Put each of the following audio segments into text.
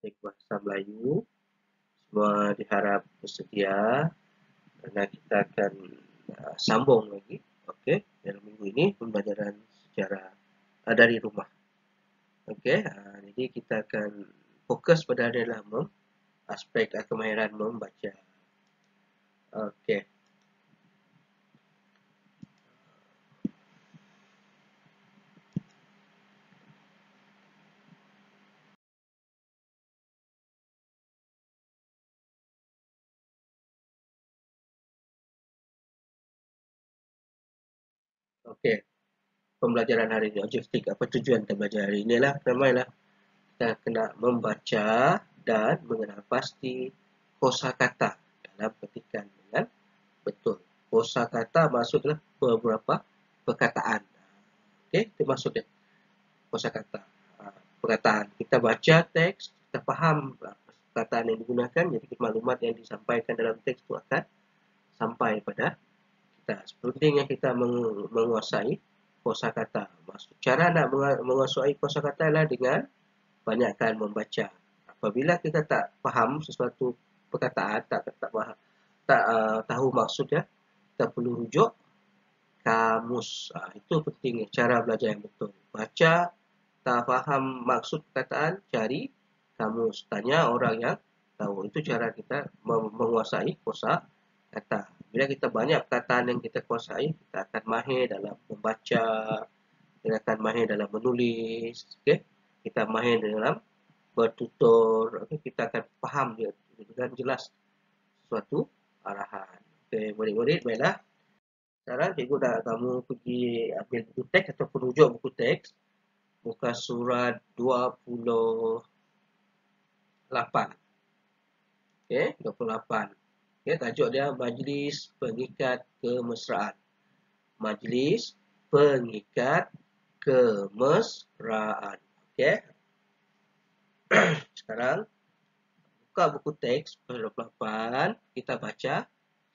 praktik bahasa Melayu. Semua diharap bersedia karena kita akan sambung lagi. Okey, dalam minggu ini pembelajaran secara dari rumah. Okey, jadi kita akan fokus pada adalah aspek kemahiran membaca. Okey. Okey. Pembelajaran hari ini, objektif apa tujuan kita belajar hari ini lah, ramailah kita kena membaca dan mengenal pasti kosakata dalam petikan dengan betul. Kosakata maksudnya beberapa perkataan. Okey, itu maksudnya kosakata. Perkataan. Kita baca teks, kita faham perkataan yang digunakan, jadi maklumat yang disampaikan dalam teks itu akan sampai pada kita. Pentingnya kita menguasai kosakata. Maksud cara nak menguasai kosakata adalah dengan banyakkan membaca. Apabila kita tak faham sesuatu perkataan, tak tahu maksudnya, kita perlu rujuk kamus. Itu pentingnya cara belajar yang betul. Baca, tak faham maksud perkataan, cari kamus. Tanya orang yang tahu. Itu cara kita menguasai kosakata. Bila kita banyak perkataan yang kita kuasai, kita akan mahir dalam membaca, kita akan mahir dalam menulis, okay? Kita mahir dalam bertutur, okay? Kita akan faham dengan jelas suatu arahan. Okay, murid-murid, baiklah. Sekarang cikgu dah kamu pergi ambil buku teks ataupun rujuk buku teks. Buka surat 28. Okay, 28. Okay, tajuk dia Majlis Pengikat Kemesraan. Majlis Pengikat Kemesraan. Okay. Sekarang buka buku teks 28, kita baca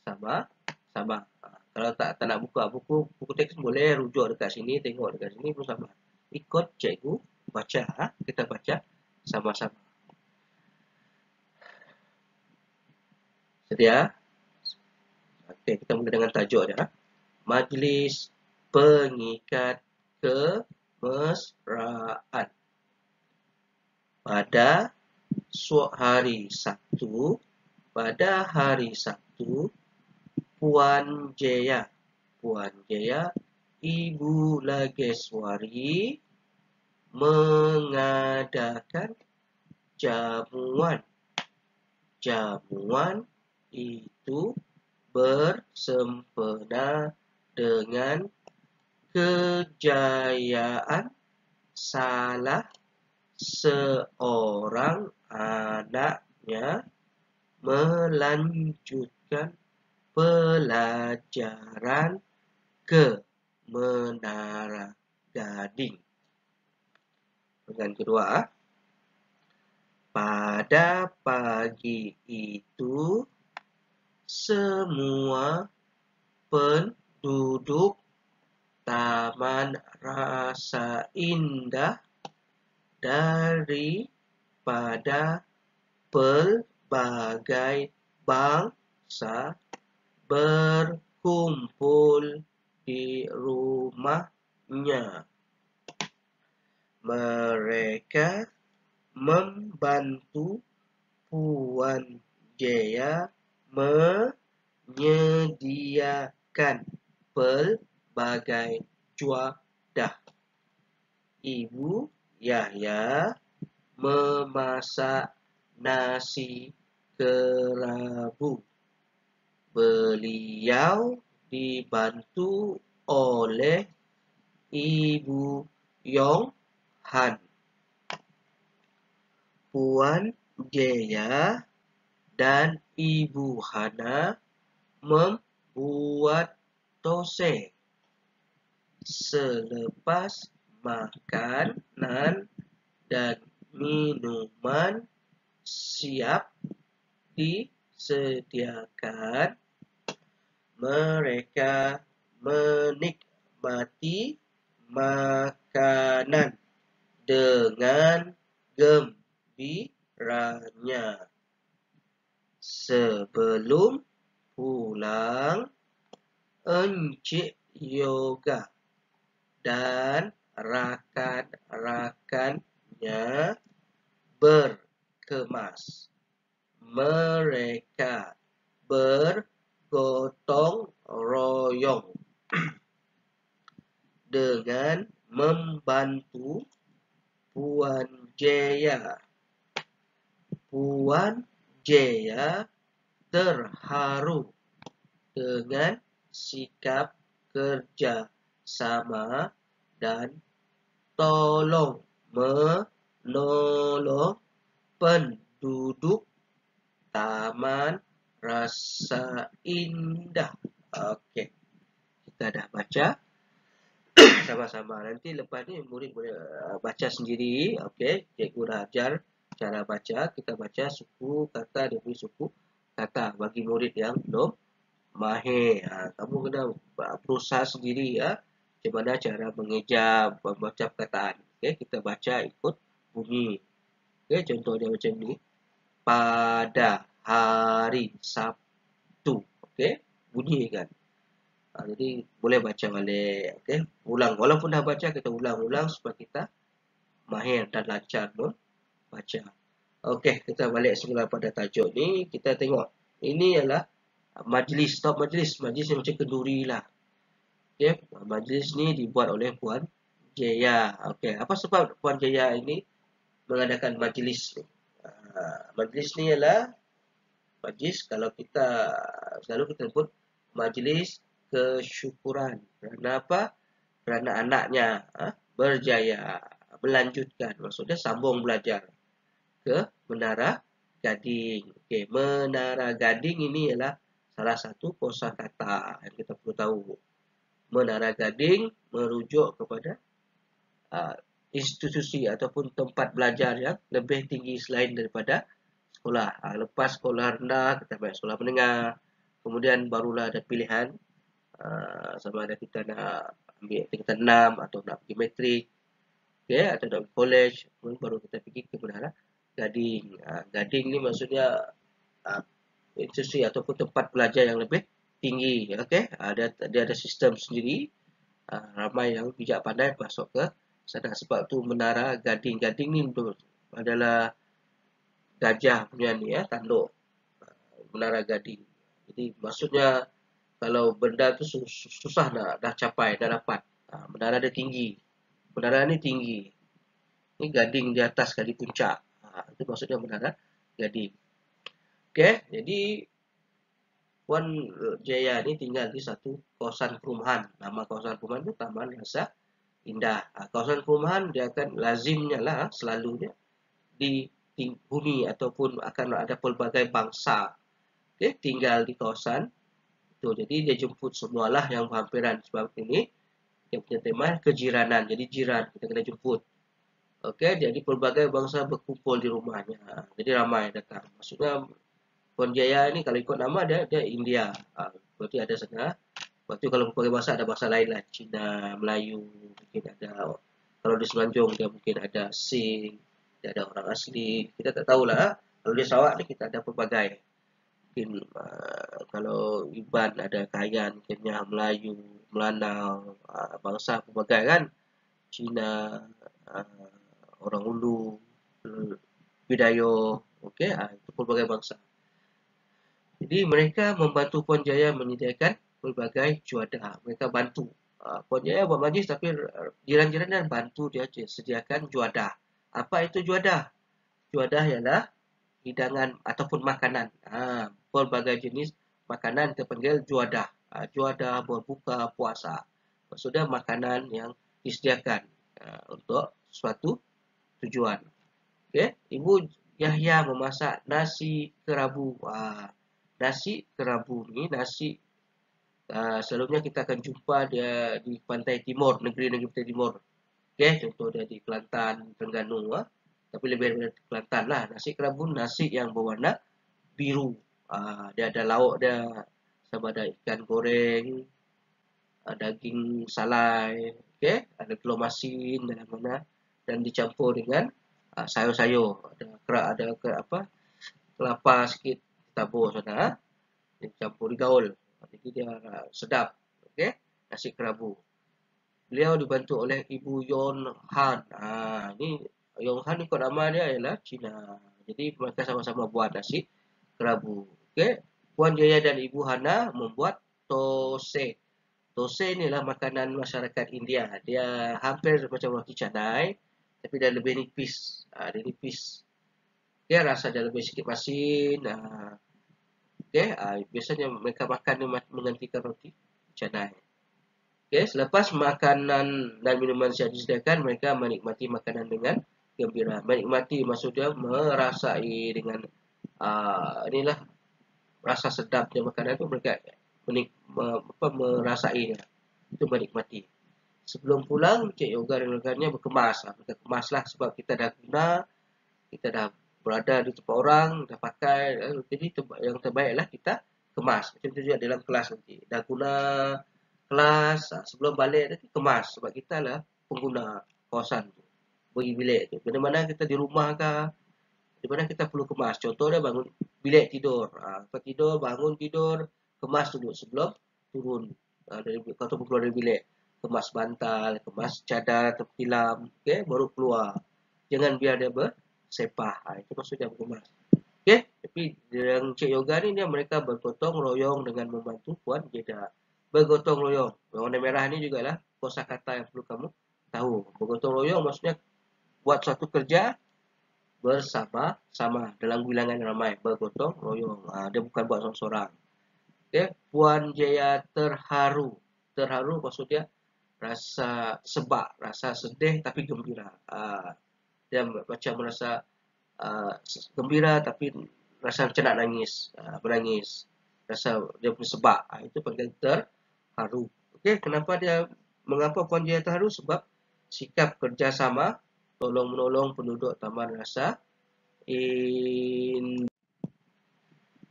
sama-sama. Kalau tak nak buka buku teks boleh rujuk dekat sini, tengok dekat sini pun sama. Ikut cikgu baca, kita baca sama-sama. Sedia? Okey, kita mula dengan tajuk dia. Majlis Pengikat Kemesraan. Pada hari Sabtu, Puan Jaya, Ibu Lageswari mengadakan jamuan. Jamuan itu bersempena dengan kejayaan salah seorang anaknya melanjutkan pelajaran ke Menara Gading. Bagian kedua, pada pagi itu semua penduduk Taman Rasa Indah daripada pelbagai bangsa berkumpul di rumahnya. Mereka membantu Puan Jaya menyediakan pelbagai juadah. Ibu Yahya memasak nasi kerabu. Beliau dibantu oleh Ibu Yong Han. Puan Jaya dan Ibu Hana membuat tose. Selepas makanan dan minuman siap disediakan, mereka menikmati makanan dengan gembira. saudaranya. Sebelum pulang, Encik Yoga dan rakan-rakannya berkemas. Mereka bergotong royong dengan membantu Puan Jaya. Puan Jaya terharu dengan sikap kerja sama dan tolong menolong penduduk Taman Rasa Indah. Okey, kita dah baca sama-sama. Nanti lepas ni murid boleh baca sendiri. Okey, cikgu dah ajar cara baca. Kita baca suku kata demi suku kata bagi murid yang belum mahir. Kamu kena berusaha sendiri ya. Macam mana cara mengeja, membaca perkataan. Okey, kita baca ikut bunyi. Okey, contohnya macam ni. Pada hari Sabtu. Okey, bunyi kan. Jadi boleh baca balik. Okey, ulang. Walaupun dah baca, kita ulang-ulang supaya kita mahir dan lancar membaca. Okey, kita balik semula pada tajuk ni. Kita tengok. Ini ialah majlis. Stop majlis. Majlis yang macam kenduri lah. Okey, majlis ni dibuat oleh Puan Jaya. Okey, apa sebab Puan Jaya ini mengadakan majlis ni? Majlis ni ialah majlis kalau kita selalu kita sebut majlis kesyukuran. Kerana apa? Kerana anaknya berjaya melanjutkan, maksudnya sambung belajar ke Menara Gading. Okey, Menara Gading ini ialah salah satu kosakata yang kita perlu tahu. Menara Gading merujuk kepada institusi ataupun tempat belajar yang lebih tinggi selain daripada sekolah. Lepas sekolah rendah, kita ambil sekolah menengah. Kemudian barulah ada pilihan sama ada kita nak ambil tingkatan 6 atau nak pergi matrik, okay, atau nak pergi college. Kemudian baru kita pergi ke Menara Gading. Gading ni maksudnya institusi ataupun tempat belajar yang lebih tinggi. Okay? Dia ada sistem sendiri. Ramai yang bijak pandai masuk ke sana. Sebab tu Menara Gading. Gading ni adalah gajah punya ni ya, tanduk Menara Gading. Jadi maksudnya kalau benda tu susah nak dah capai, dah dapat. Menara dia tinggi. Menara ni tinggi. Ni gading di atas kali puncak. Itu maksudnya Menara Gading. Okey, jadi Puan Jaya ni tinggal di satu kawasan perumahan. Nama kawasan perumahan tu Taman Rasa Indah. Kawasan perumahan dia akan lazimnya lah selalunya dihuni ataupun akan ada pelbagai bangsa tinggal di kawasan itu. Jadi dia jemput semualah yang berhampiran. Sebab ini dia punya tema kejiranan. Jadi jiran kita kena jemput. Okey, jadi pelbagai bangsa berkumpul di rumahnya. Jadi ramai datang. Maksudnya Puan Jaya ni kalau ikut nama dia India. Berarti ada sana. Lepas tu kalau pelbagai bahasa ada bahasa lain lah. Cina, Melayu, mungkin ada. Kalau di Semenanjung dia mungkin ada Sing, dia ada orang asli. Kita tak tahulah. Kalau di Sarawak ni kita ada pelbagai. Mungkin kalau Iban ada Kayan, Kenyah, Melayu, Melanau, bangsa pelbagai kan. Cina, orang Ulu, Bidayo, okey, itu pelbagai bangsa. Jadi mereka membantu Puan Jaya menyediakan pelbagai juadah. Mereka bantu. Puan Jaya buat majlis tapi jiran-jiran dan bantu dia sediakan juadah. Apa itu juadah? Juadah ialah hidangan ataupun makanan. Pelbagai jenis makanan kita panggil juadah. Juadah berbuka puasa. Maksudnya makanan yang disediakan untuk suatu tujuan. Okay? Ibu Yahya memasak nasi kerabu. Nasi kerabu ni nasi selalunya kita akan jumpa dia di pantai timur, negeri-negeri pantai timur. Okay? Contoh dia di Kelantan, Terengganu. Tapi lebih daripada Kelantan lah. Nasi kerabu nasi yang berwarna biru. Dia ada lauk dia, sama ada ikan goreng, daging salai, okay? Ada telur masin dalam mana, dan dicampur dengan sayur-sayur, ada apa, kelapa sikit tabur sana, campur gaul. Jadi dia sedap. Okey, nasi kerabu. Beliau dibantu oleh Ibu Yon Han. Ni Yon Han ni kod nama dia ialah Cina. Jadi mereka sama-sama buat nasi kerabu. Okey, Puan Jaya dan Ibu Hana membuat tosai. Tosai ni lah makanan masyarakat India. Dia hampir macam roti canai, tapi dia lebih nipis. Dia nipis. Dia rasa dia lebih sikit masin. Okey, biasanya mereka makan ni menggantikan roti canai. Okey, selepas makanan dan minuman siap disediakan, mereka menikmati makanan dengan gembira. Menikmati maksudnya merasai dengan inilah rasa sedapnya makanan tu, mereka merasainya. Itu menikmati. Sebelum pulang, Cik Yoga dan rekannya berkemas. Mereka kemaslah sebab kita dah guna, kita dah berada di tempat orang, dah pakai. Jadi yang terbaiklah kita kemas. Macam tu juga dalam kelas nanti. Dah guna kelas, sebelum balik nanti kemas. Sebab kita lah pengguna kawasan tu. Pergi bilik tu. Mana-mana kita di rumah ke, di mana kita perlu kemas. Contohnya bangun bilik tidur. Kita tidur, bangun tidur, kemas dulu sebelum turun. Kalau keluar dari bilik. Kemas bantal, kemas cadar, tilam. Okay, baru keluar. Jangan biar dia bersepah. Itu maksudnya berkemas. Okay, tapi yang Cik Yoga ni dia mereka bergotong royong dengan membantu Puan Jeda. Bergotong royong. Warna merah ni jugalah kosakata yang perlu kamu tahu. Bergotong royong maksudnya buat suatu kerja bersama-sama dalam bilangan ramai. Bergotong royong. Dia bukan buat seorang-seorang. Okay, Puan Jaya terharu. Terharu maksudnya rasa sebab, rasa sedih tapi gembira. Dia macam merasa gembira tapi rasa macam nak nangis, menangis. Rasa dia punya sebab. Itu panggil terharu. Okey, mengapa Puan Jaya terharu? Sebab sikap kerjasama tolong-menolong penduduk Taman Rasa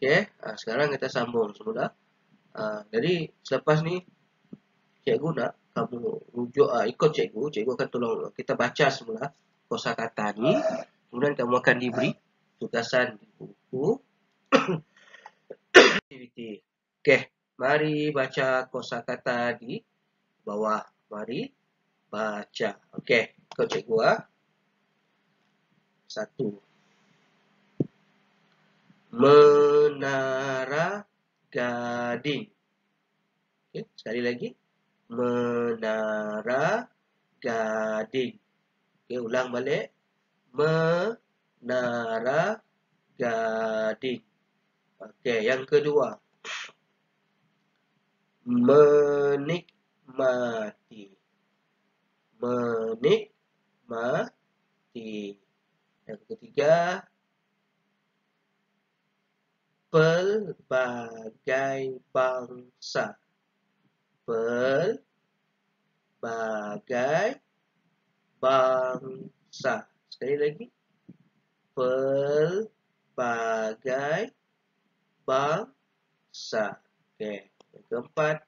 Okey, sekarang kita sambung semula. Jadi selepas ni cikgu nak kamu rujuk, ikut cikgu akan tolong kita baca semula kosakata ni. Kemudian kamu akan diberi tugasan di buku aktiviti. Okey, mari baca kosakata di bawah. Mari baca. Okey, ikut cikgu. 1. Menara Gading. Okey, sekali lagi. Menara Gading. Okey, ulang balik. Menara Gading. Okey, yang kedua. Menikmati. Menikmati. Yang ketiga. Pelbagai bangsa. Pelbagai bangsa. Sekali lagi. Pelbagai bangsa. Okey. Yang keempat.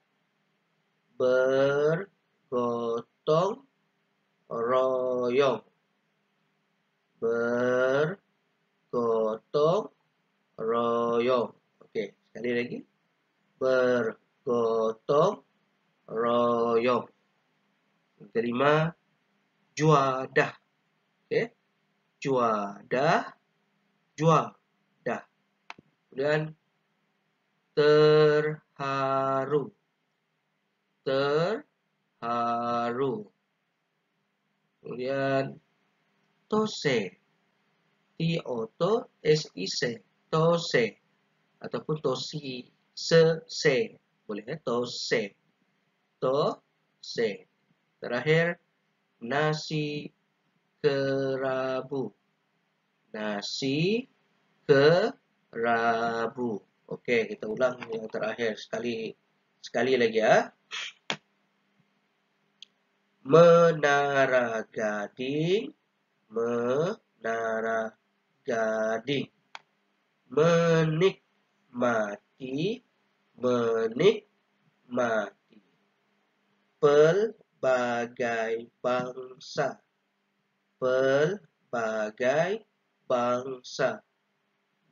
Bergotong royong. Bergotong royong. Okey, sekali lagi. Bergotong royong. Yang kelima, juadah. Okey. Juadah. Kemudian terharu. Kemudian tosai. T-O-S-I-C. Tosai. Ataupun tosi. Se. Boleh tosai. Tosai. Terakhir, nasi kerabu. Nasi kerabu. Okey, kita ulang yang terakhir sekali lagi ya. Menara Gading. Menara Gading. Menikmati. Menikmati. Pelbagai bangsa. sebagai bangsa.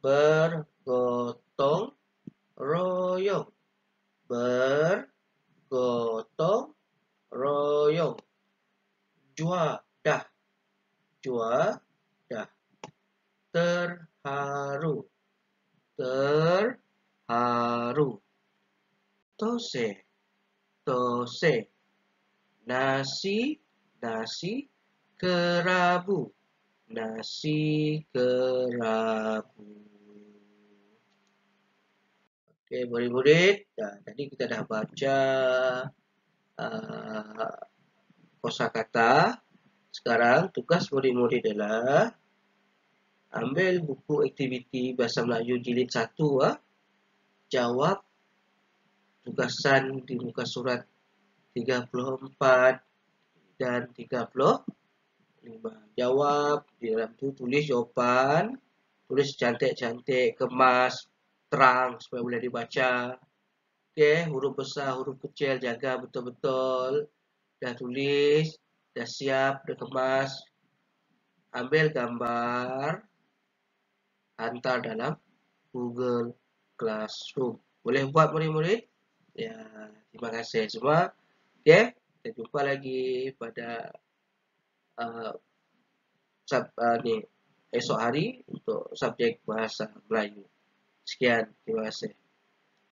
Bergotong royong. Bergotong royong. Juadah. Juadah. Terharu. Terharu. Tose. Tose. Nasi. Nasi kerabu. Nasi kerabu. Oke, murid-murid. Nah, tadi kita dah baca kosakata. Sekarang tugas murid-murid adalah ambil buku aktiviti Bahasa Melayu jilid 1. Jawab tugasan di muka surat 34 dan 35. Jawab, di dalam tu tulis jawapan, tulis cantik-cantik, kemas, terang supaya boleh dibaca. Okey, huruf besar, huruf kecil jaga betul-betul. Dah tulis, dah siap, dah kemas. Ambil gambar, hantar dalam Google Classroom. Boleh buat murid-murid? Ya, terima kasih semua. Okey, kita jumpa lagi pada esok hari untuk subjek Bahasa Melayu. Sekian, terima kasih.